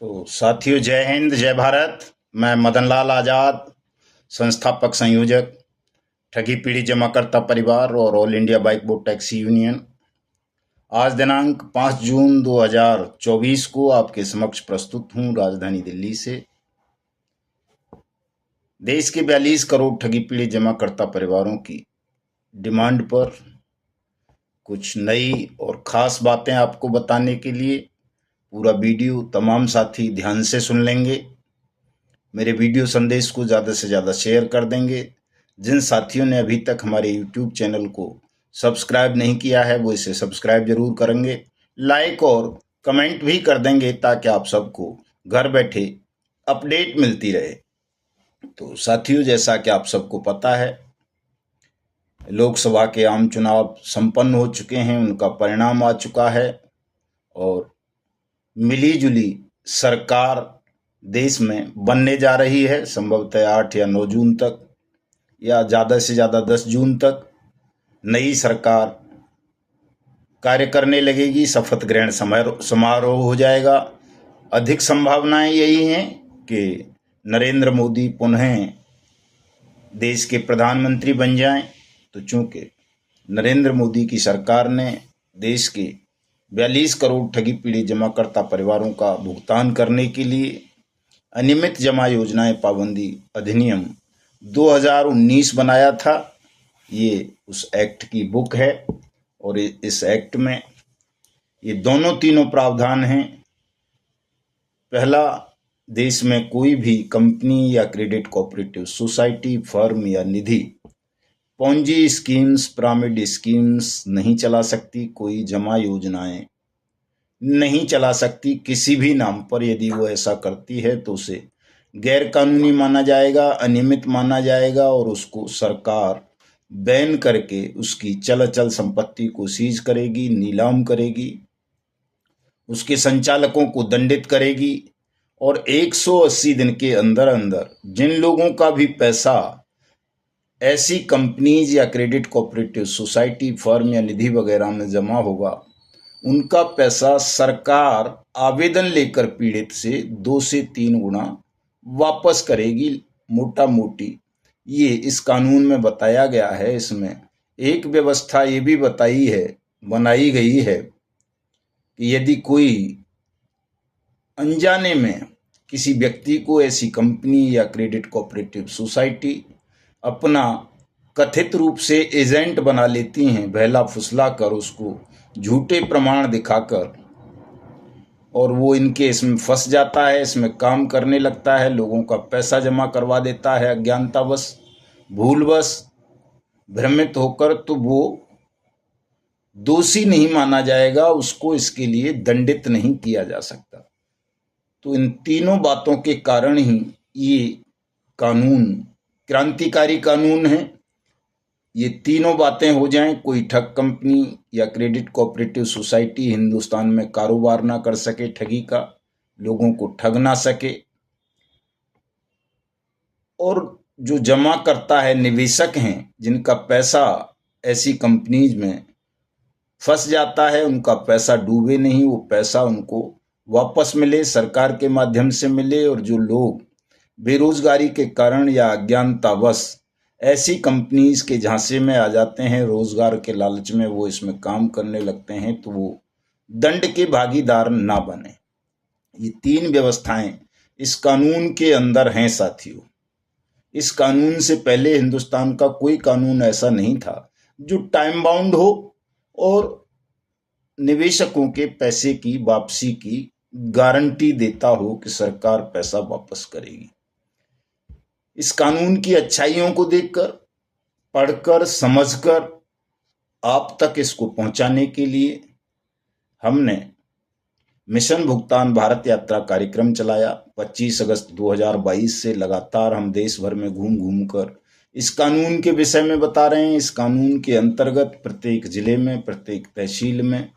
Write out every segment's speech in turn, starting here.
तो साथियों, जय हिंद, जय भारत। मैं मदन लाल आज़ाद, संस्थापक संयोजक ठगी पीढ़ी जमाकर्ता परिवार और all India bike board taxi union, आज दिनांक 5 जून 2024 को आपके समक्ष प्रस्तुत हूँ राजधानी दिल्ली से। देश के 42 करोड़ ठगी पीढ़ी जमाकर्ता परिवारों की डिमांड पर कुछ नई और खास बातें आपको बताने के लिए पूरा वीडियो तमाम साथी ध्यान से सुन लेंगे। मेरे वीडियो संदेश को ज़्यादा से ज़्यादा शेयर कर देंगे। जिन साथियों ने अभी तक हमारे यूट्यूब चैनल को सब्सक्राइब नहीं किया है वो इसे सब्सक्राइब जरूर करेंगे, लाइक और कमेंट भी कर देंगे ताकि आप सबको घर बैठे अपडेट मिलती रहे। तो साथियों, जैसा कि आप सबको पता है, लोकसभा के आम चुनाव संपन्न हो चुके हैं, उनका परिणाम आ चुका है और मिली जुली सरकार देश में बनने जा रही है। संभवतः 8 या 9 जून तक या ज़्यादा से ज़्यादा 10 जून तक नई सरकार कार्य करने लगेगी। शपथ ग्रहण समारोह हो जाएगा। अधिक संभावनाएं यही हैं कि नरेंद्र मोदी पुनः देश के प्रधानमंत्री बन जाएं। तो चूंकि नरेंद्र मोदी की सरकार ने देश के 42 करोड़ ठगी पीढ़ी जमाकर्ता परिवारों का भुगतान करने के लिए अनियमित जमा योजनाएं पाबंदी अधिनियम 2019 बनाया था। ये उस एक्ट की बुक है और इस एक्ट में ये तीनों प्रावधान हैं। पहला, देश में कोई भी कंपनी या क्रेडिट कोऑपरेटिव सोसाइटी, फर्म या निधि पोंजी स्कीम्स, पिरामिड स्कीम्स नहीं चला सकती। कोई जमा योजनाएं नहीं चला सकती किसी भी नाम पर। यदि वो ऐसा करती है तो उसे गैर कानूनी माना जाएगा, अनियमित माना जाएगा और उसको सरकार बैन करके उसकी चल अचल संपत्ति को सीज करेगी, नीलाम करेगी, उसके संचालकों को दंडित करेगी और 180 दिन के अंदर अंदर जिन लोगों का भी पैसा ऐसी कंपनीज या क्रेडिट कोऑपरेटिव सोसाइटी, फर्म या निधि वगैरह में जमा होगा, उनका पैसा सरकार आवेदन लेकर पीड़ित से 2 से 3 गुना वापस करेगी। मोटा मोटी ये इस कानून में बताया गया है। इसमें एक व्यवस्था ये भी बनाई गई है कि यदि कोई अनजाने में किसी व्यक्ति को ऐसी कंपनी या क्रेडिट कोऑपरेटिव सोसाइटी अपना कथित रूप से एजेंट बना लेती हैं, बहला फुसला कर उसको झूठे प्रमाण दिखाकर, और वो इनके इसमें फंस जाता है, इसमें काम करने लगता है, लोगों का पैसा जमा करवा देता है अज्ञानतावश, भूलवश, भ्रमित होकर, तो वो दोषी नहीं माना जाएगा, उसको इसके लिए दंडित नहीं किया जा सकता। तो इन तीनों बातों के कारण ही ये कानून क्रांतिकारी कानून है। ये तीनों बातें हो जाएं, कोई ठग कंपनी या क्रेडिट कोऑपरेटिव सोसाइटी हिंदुस्तान में कारोबार ना कर सके ठगी का, लोगों को ठग ना सके, और जो जमा करता है निवेशक हैं जिनका पैसा ऐसी कंपनीज में फंस जाता है, उनका पैसा डूबे नहीं, वो पैसा उनको वापस मिले, सरकार के माध्यम से मिले। और जो लोग बेरोजगारी के कारण या अज्ञानतावश ऐसी कंपनीज के झांसे में आ जाते हैं, रोजगार के लालच में वो इसमें काम करने लगते हैं, तो वो दंड के भागीदार ना बने। ये 3 व्यवस्थाएं इस कानून के अंदर हैं साथियों। इस कानून से पहले हिंदुस्तान का कोई कानून ऐसा नहीं था जो टाइम बाउंड हो और निवेशकों के पैसे की वापसी की गारंटी देता हो कि सरकार पैसा वापस करेगी। इस कानून की अच्छाइयों को देखकर, पढ़कर, समझकर आप तक इसको पहुंचाने के लिए हमने मिशन भुगतान भारत यात्रा कार्यक्रम चलाया। 25 अगस्त 2022 से लगातार हम देश भर में घूम घूम कर इस कानून के विषय में बता रहे हैं। इस कानून के अंतर्गत प्रत्येक जिले में, प्रत्येक तहसील में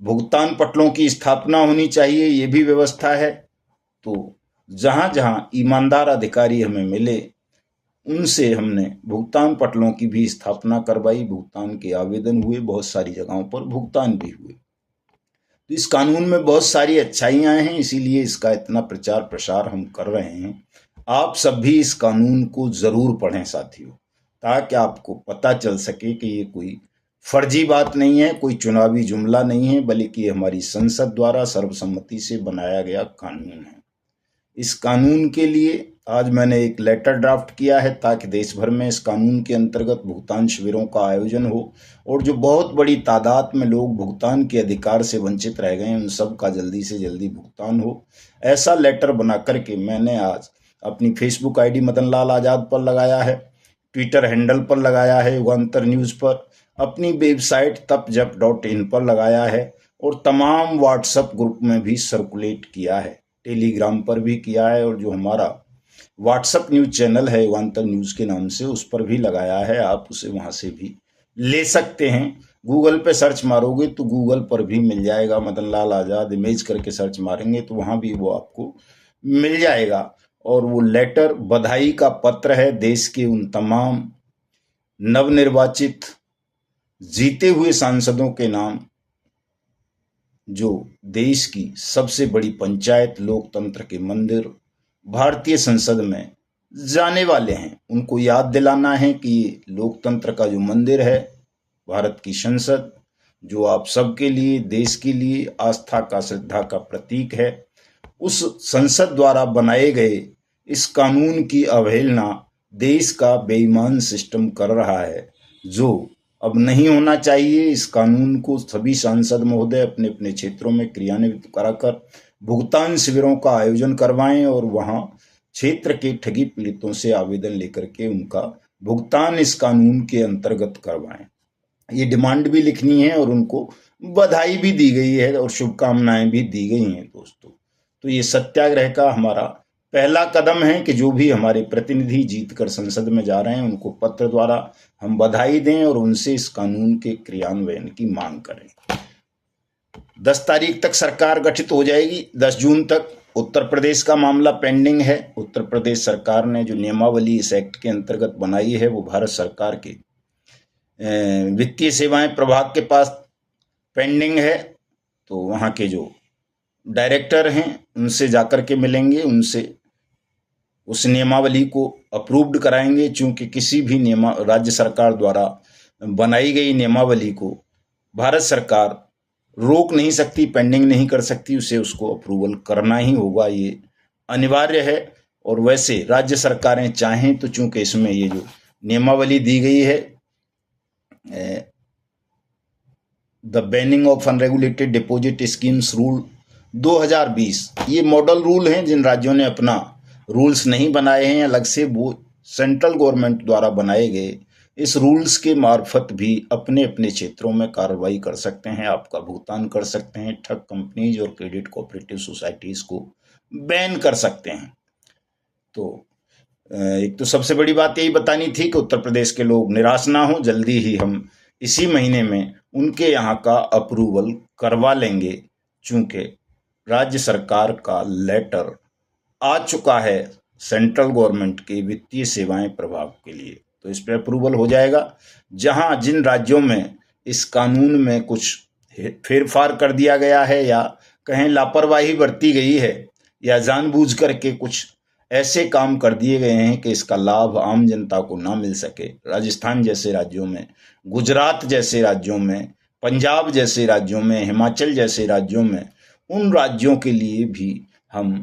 भुगतान पटलों की स्थापना होनी चाहिए, ये भी व्यवस्था है। तो जहां जहां ईमानदार अधिकारी हमें मिले उनसे हमने भुगतान पटलों की भी स्थापना करवाई। भुगतान के आवेदन हुए, बहुत सारी जगहों पर भुगतान भी हुए। तो इस कानून में बहुत सारी अच्छाइयां हैं, इसीलिए इसका इतना प्रचार प्रसार हम कर रहे हैं। आप सब भी इस कानून को जरूर पढ़ें साथियों, ताकि आपको पता चल सके कि ये कोई फर्जी बात नहीं है, कोई चुनावी जुमला नहीं है, बल्कि ये हमारी संसद द्वारा सर्वसम्मति से बनाया गया कानून है। इस कानून के लिए आज मैंने एक लेटर ड्राफ्ट किया है, ताकि देश भर में इस कानून के अंतर्गत भुगतान शिविरों का आयोजन हो और जो बहुत बड़ी तादाद में लोग भुगतान के अधिकार से वंचित रह गए हैं, उन सब का जल्दी से जल्दी भुगतान हो। ऐसा लेटर बना करके मैंने आज अपनी फेसबुक आईडी मदन लाल आज़ाद पर लगाया है, ट्विटर हैंडल पर लगाया है, युगांतर न्यूज़ पर, अपनी वेबसाइट tapjap.in पर लगाया है और तमाम व्हाट्सएप ग्रुप में भी सर्कुलेट किया है, टेलीग्राम पर भी किया है, और जो हमारा व्हाट्सएप न्यूज चैनल है युगांतर न्यूज़ के नाम से, उस पर भी लगाया है। आप उसे वहां से भी ले सकते हैं। गूगल पे सर्च मारोगे तो गूगल पर भी मिल जाएगा, मदन लाल आज़ाद इमेज करके सर्च मारेंगे तो वहां भी वो आपको मिल जाएगा। और वो लेटर बधाई का पत्र है देश के उन तमाम नवनिर्वाचित जीते हुए सांसदों के नाम, जो देश की सबसे बड़ी पंचायत, लोकतंत्र के मंदिर भारतीय संसद में जाने वाले हैं। उनको याद दिलाना है कि ये लोकतंत्र का जो मंदिर है, भारत की संसद, जो आप सबके लिए, देश के लिए आस्था का, श्रद्धा का प्रतीक है, उस संसद द्वारा बनाए गए इस कानून की अवहेलना देश का बेईमान सिस्टम कर रहा है, जो अब नहीं होना चाहिए। इस कानून को सभी सांसद महोदय अपने अपने क्षेत्रों में क्रियान्वित कराकर भुगतान शिविरों का आयोजन करवाएं और वहां क्षेत्र के ठगी पीड़ितों से आवेदन लेकर के उनका भुगतान इस कानून के अंतर्गत करवाएं। ये डिमांड भी लिखनी है और उनको बधाई भी दी गई है और शुभकामनाएं भी दी गई हैं दोस्तों। तो ये सत्याग्रह का हमारा पहला कदम है कि जो भी हमारे प्रतिनिधि जीतकर संसद में जा रहे हैं, उनको पत्र द्वारा हम बधाई दें और उनसे इस कानून के क्रियान्वयन की मांग करें। 10 तारीख तक सरकार गठित हो जाएगी। 10 जून तक उत्तर प्रदेश का मामला पेंडिंग है। उत्तर प्रदेश सरकार ने जो नियमावली इस एक्ट के अंतर्गत बनाई है, वो भारत सरकार के वित्तीय सेवाएं प्रभाग के पास पेंडिंग है। तो वहाँ के जो डायरेक्टर हैं उनसे जाकर के मिलेंगे, उनसे उस नियमावली को अप्रूव्ड कराएंगे। चूंकि किसी भी राज्य सरकार द्वारा बनाई गई नियमावली को भारत सरकार रोक नहीं सकती, पेंडिंग नहीं कर सकती, उसे उसको अप्रूवल करना ही होगा, ये अनिवार्य है। और वैसे राज्य सरकारें चाहें तो, चूंकि इसमें ये जो नियमावली दी गई है, the banning of unregulated deposit schemes rule 2020, ये मॉडल रूल हैं। जिन राज्यों ने अपना रूल्स नहीं बनाए हैं अलग से, वो सेंट्रल गवर्नमेंट द्वारा बनाए गए इस रूल्स के मार्फत भी अपने अपने क्षेत्रों में कार्रवाई कर सकते हैं, आपका भुगतान कर सकते हैं, ठग कंपनीज और क्रेडिट कोऑपरेटिव सोसाइटीज को बैन कर सकते हैं। तो एक तो सबसे बड़ी बात यही बतानी थी कि उत्तर प्रदेश के लोग निराश ना हो, जल्दी ही हम इसी महीने में उनके यहाँ का अप्रूवल करवा लेंगे। चूंकि राज्य सरकार का लेटर आ चुका है सेंट्रल गवर्नमेंट के वित्तीय सेवाएं प्रभाग के लिए, तो इस पर अप्रूवल हो जाएगा। जहां जिन राज्यों में इस कानून में कुछ फेरफार कर दिया गया है, या कहीं लापरवाही बरती गई है, या जानबूझ करके कुछ ऐसे काम कर दिए गए हैं कि इसका लाभ आम जनता को ना मिल सके, राजस्थान जैसे राज्यों में, गुजरात जैसे राज्यों में, पंजाब जैसे राज्यों में, हिमाचल जैसे राज्यों में, उन राज्यों के लिए भी हम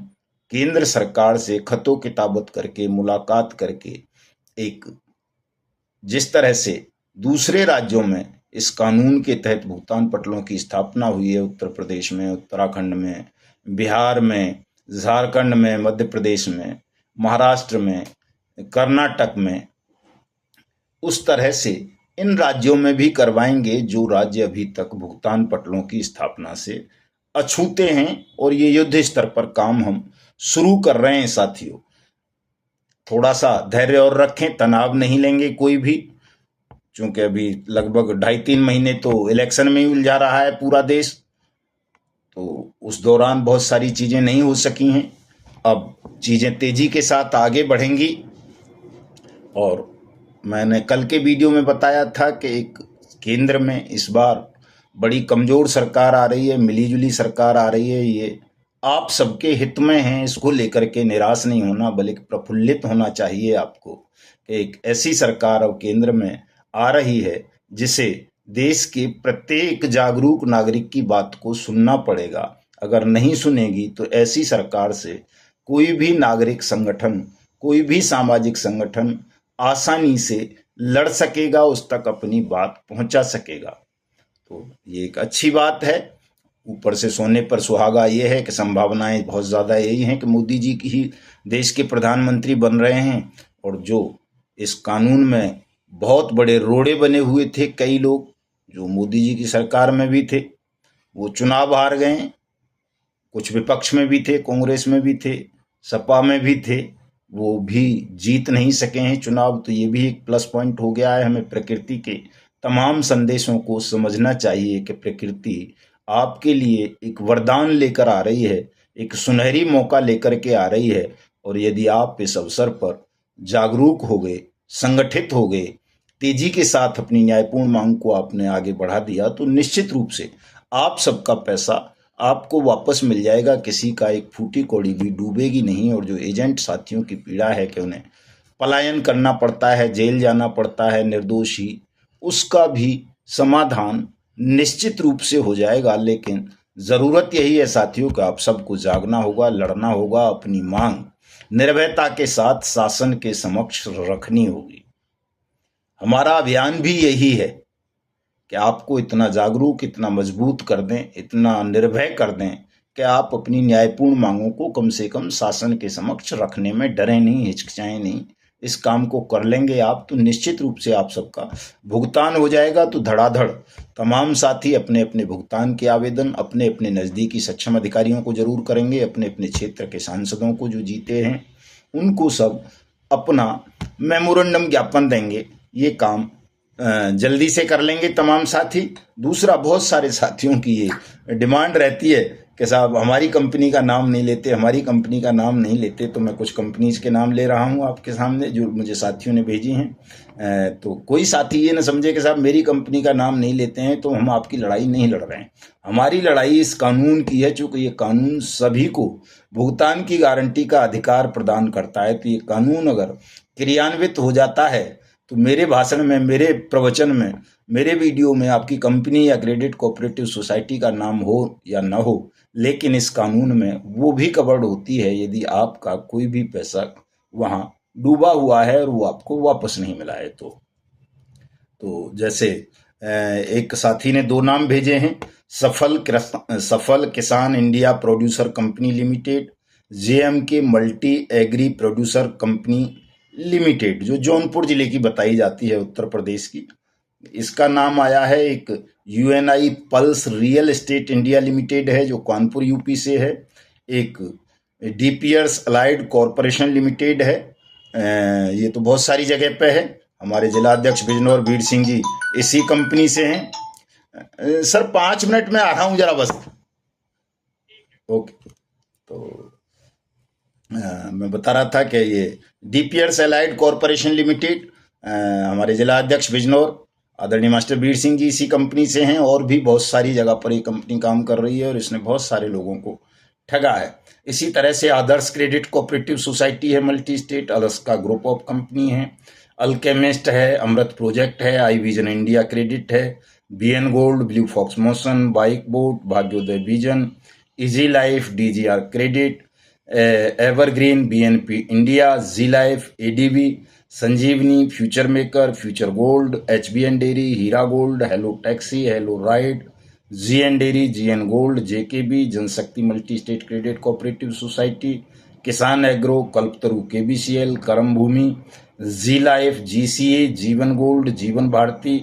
केंद्र सरकार से खतो किताबत करके, मुलाकात करके, एक जिस तरह से दूसरे राज्यों में इस कानून के तहत भुगतान पटलों की स्थापना हुई है, उत्तर प्रदेश में, उत्तराखंड में, बिहार में, झारखंड में, मध्य प्रदेश में, महाराष्ट्र में, कर्नाटक में, उस तरह से इन राज्यों में भी करवाएंगे जो राज्य अभी तक भुगतान पटलों की स्थापना से अछूते हैं। और ये युद्ध स्तर पर काम हम शुरू कर रहे हैं साथियों। थोड़ा सा धैर्य और रखें, तनाव नहीं लेंगे कोई भी, क्योंकि अभी लगभग 2.5-3 महीने तो इलेक्शन में ही उलझा रहा है पूरा देश। तो उस दौरान बहुत सारी चीजें नहीं हो सकी हैं, अब चीजें तेजी के साथ आगे बढ़ेंगी। और मैंने कल के वीडियो में बताया था कि एक केंद्र में इस बार बड़ी कमजोर सरकार आ रही है, मिलीजुली सरकार आ रही है, ये आप सबके हित में है। इसको लेकर के निराश नहीं होना बल्कि प्रफुल्लित होना चाहिए आपको कि एक ऐसी सरकार अब केंद्र में आ रही है जिसे देश के प्रत्येक जागरूक नागरिक की बात को सुनना पड़ेगा। अगर नहीं सुनेगी तो ऐसी सरकार से कोई भी नागरिक संगठन, कोई भी सामाजिक संगठन आसानी से लड़ सकेगा, उस तक अपनी बात पहुंचा सकेगा। तो ये एक अच्छी बात है। ऊपर से सोने पर सुहागा ये है कि संभावनाएं बहुत ज़्यादा यही हैं कि मोदी जी की ही देश के प्रधानमंत्री बन रहे हैं। और जो इस कानून में बहुत बड़े रोड़े बने हुए थे, कई लोग जो मोदी जी की सरकार में भी थे वो चुनाव हार गए, कुछ विपक्ष में भी थे, कांग्रेस में भी थे, सपा में भी थे, वो भी जीत नहीं सके हैं चुनाव। तो ये भी एक प्लस पॉइंट हो गया है। हमें प्रकृति के तमाम संदेशों को समझना चाहिए कि प्रकृति आपके लिए एक वरदान लेकर आ रही है, एक सुनहरी मौका लेकर के आ रही है। और यदि आप इस अवसर पर जागरूक हो गए, संगठित हो गए, तेजी के साथ अपनी न्यायपूर्ण मांग को आपने आगे बढ़ा दिया, तो निश्चित रूप से आप सबका पैसा आपको वापस मिल जाएगा। किसी का एक फूटी कौड़ी भी डूबेगी नहीं। और जो एजेंट साथियों की पीड़ा है कि उन्हें पलायन करना पड़ता है, जेल जाना पड़ता है निर्दोषी, उसका भी समाधान निश्चित रूप से हो जाएगा। लेकिन ज़रूरत यही है साथियों कि आप सबको जागना होगा, लड़ना होगा, अपनी मांग निर्भयता के साथ शासन के समक्ष रखनी होगी। हमारा अभियान भी यही है कि आपको इतना जागरूक, इतना मजबूत कर दें, इतना निर्भय कर दें कि आप अपनी न्यायपूर्ण मांगों को कम से कम शासन के समक्ष रखने में डरें नहीं, हिचकिचाएं नहीं। इस काम को कर लेंगे आप तो निश्चित रूप से आप सबका भुगतान हो जाएगा। तो धड़ाधड़ तमाम साथी अपने अपने भुगतान के आवेदन अपने अपने नज़दीकी सक्षम अधिकारियों को जरूर करेंगे। अपने अपने क्षेत्र के सांसदों को जो जीते हैं उनको सब अपना मेमोरेंडम ज्ञापन देंगे। ये काम जल्दी से कर लेंगे तमाम साथी। दूसरा, बहुत सारे साथियों की ये डिमांड रहती है कि साहब हमारी कंपनी का नाम नहीं लेते, हमारी कंपनी का नाम नहीं लेते। तो मैं कुछ कंपनीज के नाम ले रहा हूं आपके सामने जो मुझे साथियों ने भेजी हैं। तो कोई साथी ये ना समझे कि साहब मेरी कंपनी का नाम नहीं लेते हैं तो हम आपकी लड़ाई नहीं लड़ रहे हैं। हमारी लड़ाई इस कानून की है, चूंकि ये कानून सभी को भुगतान की गारंटी का अधिकार प्रदान करता है। तो ये कानून अगर क्रियान्वित हो जाता है तो मेरे भाषण में, मेरे प्रवचन में, मेरे वीडियो में आपकी कंपनी या क्रेडिट कोऑपरेटिव सोसाइटी का नाम हो या ना हो, लेकिन इस कानून में वो भी कवर्ड होती है यदि आपका कोई भी पैसा वहां डूबा हुआ है और वो आपको वापस नहीं मिला है। तो जैसे एक साथी ने 2 नाम भेजे हैं, Safal Kisan India producer company limited, JMK multi agri producer company limited, जो जौनपुर जिले की बताई जाती है, उत्तर प्रदेश की। इसका नाम आया है। एक UNI pulse real estate India limited है जो कानपुर यूपी से है। एक DPers अलाइड कॉरपोरेशन लिमिटेड है। ये तो बहुत सारी जगह पे है। हमारे जिला अध्यक्ष बिजनौर वीर सिंह जी इसी कंपनी से हैं। सर 5 मिनट में आ रहा हूं जरा बस। ओके। तो मैं बता रहा था कि ये DPers अलाइड कॉरपोरेशन लिमिटेड, हमारे जिला अध्यक्ष बिजनौर आदरणीय मास्टर वीर सिंह जी इसी कंपनी से हैं। और भी बहुत सारी जगह पर ये कंपनी काम कर रही है और इसने बहुत सारे लोगों को ठगा है। इसी तरह से आदर्श क्रेडिट कोऑपरेटिव सोसाइटी है multi state, Alaska group of company है, अल्केमिस्ट है, अमृत प्रोजेक्ट है, आई विजन इंडिया क्रेडिट है, BN gold, blue fox motion, bike boat, Bhagyoday vision, easy life, DGR credit, evergreen, BNP India, G life, ADB, Sanjivani, future maker, future gold, HBN dairy, Heera gold, hello taxi, hello ride, GN dairy, GN gold, JKB, Janshakti multi state credit cooperative society, किसान agro, Kalpataru KBCL, Karam Bhoomi, G life, GCA, Jeevan gold, Jeevan Bharati,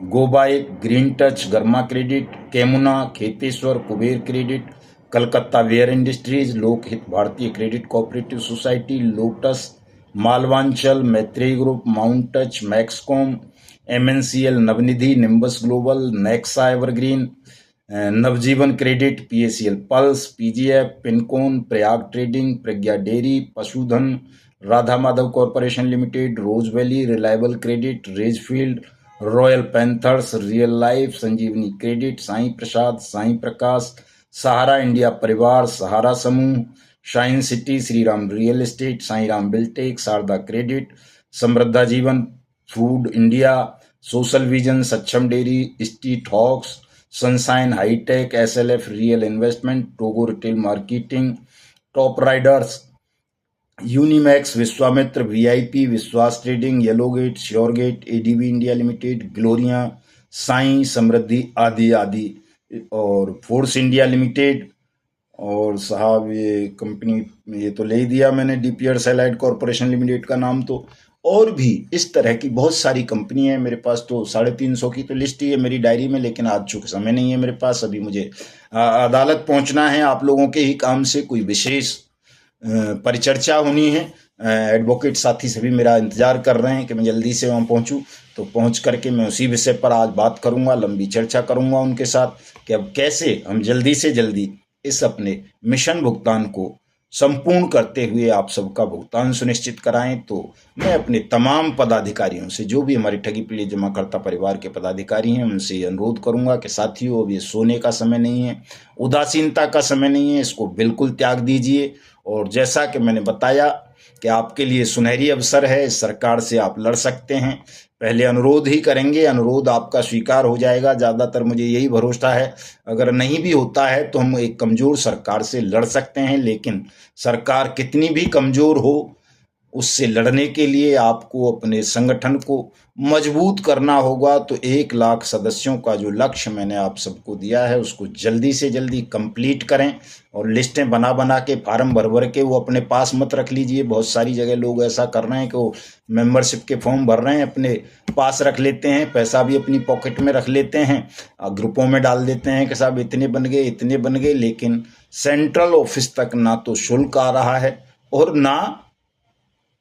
go bike, green touch, गर्मा credit, केमुना, Kheteshwar, Kuber credit, Calcutta ware industries, Lokhit Bharatiya credit cooperative society, lotus, Malwanchal, Maitreyi group, mount touch, Maxcom, MNCL, Navnidhi, Nimbus global, Nexa evergreen, Navjeevan credit, PACL pulse, PGF, Pincon, Prayag trading, Pragya dairy, Pashudhan, Radha Madhav corporation limited, rose valley, reliable credit, रेजफील्ड, royal panthers, real life, Sanjivani credit, Sai प्रसाद, Sai Prakash, Sahara India Parivar, Sahara Samooh, shine city, Shri Ram real estate, Sai Ram Biltech, Sharda credit, Samriddha Jeevan, food India, social vision, Saksham dairy, street hawks, sunshine hitech, SLF real investment, टोगो retail marketing, top riders, Unimax, Vishwamitra, VIP, Vishwas trading, yellow gate, sure gate, ADB India limited, Gloria, Sai, Samriddhi आदि आदि, और force India limited. और साहब ये company, ये तो ले ही दिया मैंने, DPR सैलाइड कॉरपोरेशन लिमिटेड का नाम। तो और भी इस तरह की बहुत सारी कंपनी है मेरे पास। तो 350 की तो लिस्ट ही है मेरी डायरी में, लेकिन आज चूंकि समय नहीं है मेरे पास, अभी मुझे अदालत पहुंचना है। आप लोगों के ही काम से कोई विशेष परिचर्चा होनी है। एडवोकेट साथी सभी मेरा इंतजार कर रहे हैं कि मैं जल्दी से वहाँ पहुँचूँ। तो पहुँच करके मैं उसी विषय पर आज बात करूँगा, लंबी चर्चा करूँगा उनके साथ कि अब कैसे हम जल्दी से जल्दी इस अपने मिशन भुगतान को संपूर्ण करते हुए आप सबका भुगतान सुनिश्चित कराएं। तो मैं अपने तमाम पदाधिकारियों से, जो भी हमारी ठगी पीड़ित जमाकर्ता परिवार के पदाधिकारी हैं, उनसे अनुरोध करूंगा कि साथियों, अब ये सोने का समय नहीं है, उदासीनता का समय नहीं है, इसको बिल्कुल त्याग दीजिए। और जैसा कि मैंने बताया कि आपके लिए सुनहरी अवसर है, इस सरकार से आप लड़ सकते हैं। पहले अनुरोध ही करेंगे, अनुरोध आपका स्वीकार हो जाएगा, ज़्यादातर मुझे यही भरोसा है। अगर नहीं भी होता है तो हम एक कमज़ोर सरकार से लड़ सकते हैं, लेकिन सरकार कितनी भी कमज़ोर हो, उससे लड़ने के लिए आपको अपने संगठन को मजबूत करना होगा। तो 1 लाख सदस्यों का जो लक्ष्य मैंने आप सबको दिया है, उसको जल्दी से जल्दी कंप्लीट करें। और लिस्टें बना बना के, फार्म भर भर के वो अपने पास मत रख लीजिए। बहुत सारी जगह लोग ऐसा कर रहे हैं कि वो मेंबरशिप के फॉर्म भर रहे हैं, अपने पास रख लेते हैं, पैसा भी अपनी पॉकेट में रख लेते हैं, ग्रुपों में डाल देते हैं कि साहब इतने बन गए, इतने बन गए। लेकिन सेंट्रल ऑफिस तक ना तो शुल्क आ रहा है और ना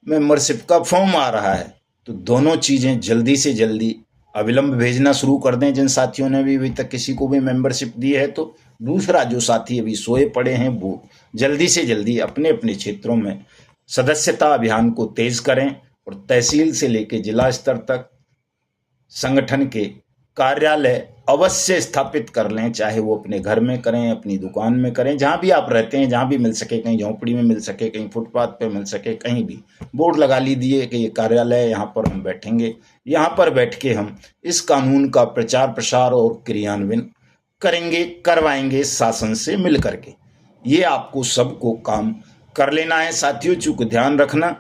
मेंबरशिप का फॉर्म आ रहा है। तो दोनों चीज़ें जल्दी से जल्दी अविलंब भेजना शुरू कर दें, जिन साथियों ने भी अभी तक किसी को भी मेंबरशिप दी है। तो दूसरा, जो साथी अभी सोए पड़े हैं, वो जल्दी से जल्दी अपने अपने क्षेत्रों में सदस्यता अभियान को तेज करें और तहसील से लेकर जिला स्तर तक संगठन के कार्यालय अवश्य स्थापित कर लें, चाहे वो अपने घर में करें, अपनी दुकान में करें, जहाँ भी आप रहते हैं, जहाँ भी मिल सके, कहीं झोंपड़ी में मिल सके, कहीं फुटपाथ पे मिल सके, कहीं भी बोर्ड लगा लीजिए कि ये कार्यालय है, यहाँ पर हम बैठेंगे, यहाँ पर बैठ के हम इस कानून का प्रचार प्रसार और क्रियान्वयन करेंगे, करवाएंगे शासन से मिल करके। ये आपको सबको काम कर लेना है साथियों। चूंकि ध्यान रखना,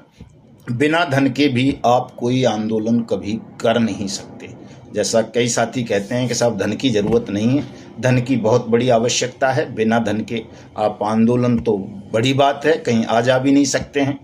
बिना धन के भी आप कोई आंदोलन कभी कर नहीं सकते। जैसा कई साथी कहते हैं कि साहब धन की ज़रूरत नहीं है, धन की बहुत बड़ी आवश्यकता है। बिना धन के आप आंदोलन तो बड़ी बात है, कहीं आ जा भी नहीं सकते हैं।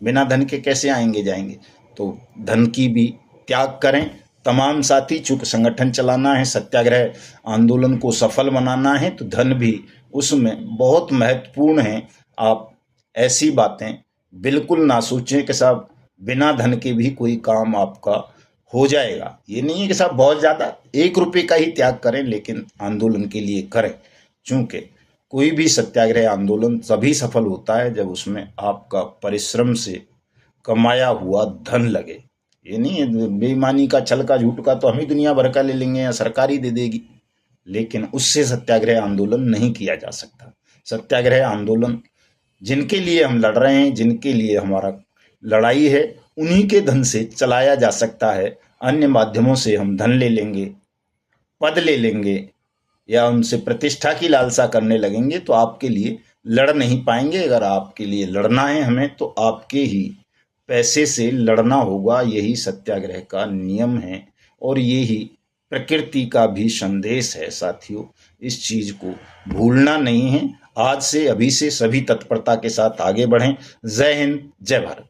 बिना धन के कैसे आएंगे जाएंगे? तो धन की भी त्याग करें तमाम साथी। चूँकि संगठन चलाना है, सत्याग्रह आंदोलन को सफल बनाना है, तो धन भी उसमें बहुत महत्वपूर्ण है। आप ऐसी बातें बिल्कुल ना सोचें कि साहब बिना धन के भी कोई काम आपका हो जाएगा। ये नहीं है कि साहब बहुत ज़्यादा 1 रुपये का ही त्याग करें, लेकिन आंदोलन के लिए करें। चूँकि कोई भी सत्याग्रह आंदोलन तभी सफल होता है जब उसमें आपका परिश्रम से कमाया हुआ धन लगे। ये नहीं है बेईमानी का, छल का, झूठ का तो हम ही दुनिया भर का ले लेंगे या सरकार ही दे देगी, लेकिन उससे सत्याग्रह आंदोलन नहीं किया जा सकता। सत्याग्रह आंदोलन जिनके लिए हम लड़ रहे हैं, जिनके लिए हमारा लड़ाई है, उन्हीं के धन से चलाया जा सकता है। अन्य माध्यमों से हम धन ले लेंगे, पद ले लेंगे या उनसे प्रतिष्ठा की लालसा करने लगेंगे तो आपके लिए लड़ नहीं पाएंगे। अगर आपके लिए लड़ना है हमें, तो आपके ही पैसे से लड़ना होगा। यही सत्याग्रह का नियम है और यही प्रकृति का भी संदेश है साथियों। इस चीज को भूलना नहीं है। आज से, अभी से सभी तत्परता के साथ आगे बढ़ें। जय हिंद, जय भारत।